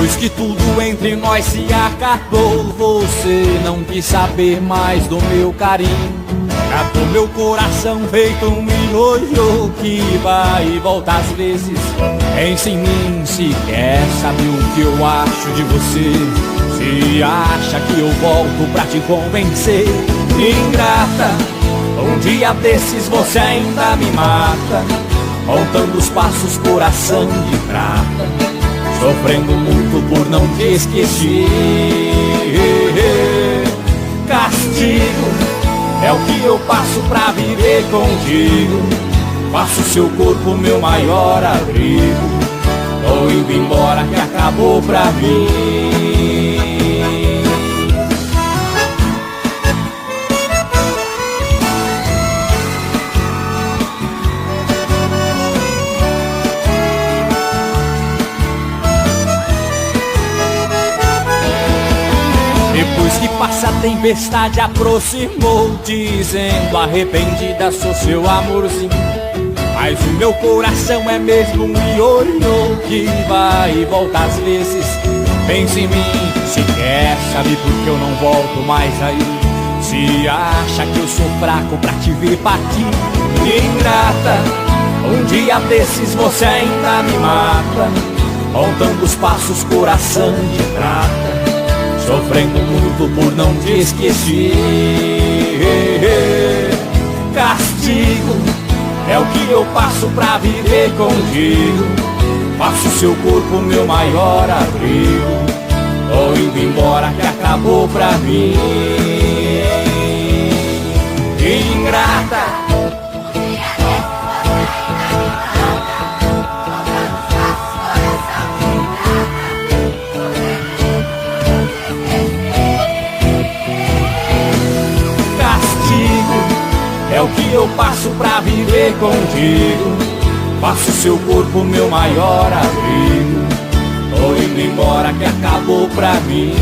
Depois que tudo entre nós se acabou, você não quis saber mais do meu carinho. Tratou meu coração feito um miojo que vai e volta às vezes. Pensa em mim, sequer sabe o que eu acho de você. Se acha que eu volto pra te convencer. Ingrata, um dia desses você ainda me mata, contando os passos, coração de prata, sofrendo muito por não te esquecer. Castigo é o que eu passo pra viver contigo. Faço seu corpo meu maior abrigo. Tô indo embora que acabou pra mim. Depois que passa a tempestade aproximou, dizendo arrependida sou seu amorzinho. Mas o meu coração é mesmo um ioiô que vai e volta às vezes. Pensa em mim, sequer sabe porque eu não volto mais aí. Se acha que eu sou fraco pra te ver partir. Ingrata, um dia desses você ainda me mata, contando os passos, coração de prata, sofrendo muito por não te esquecer. Castigo é o que eu passo pra viver contigo. Faço seu corpo meu maior abrigo. Tô indo embora que acabou pra mim. Ingrata, é o que eu passo pra viver contigo. Faço seu corpo meu maior abrigo. Tô indo embora que acabou pra mim.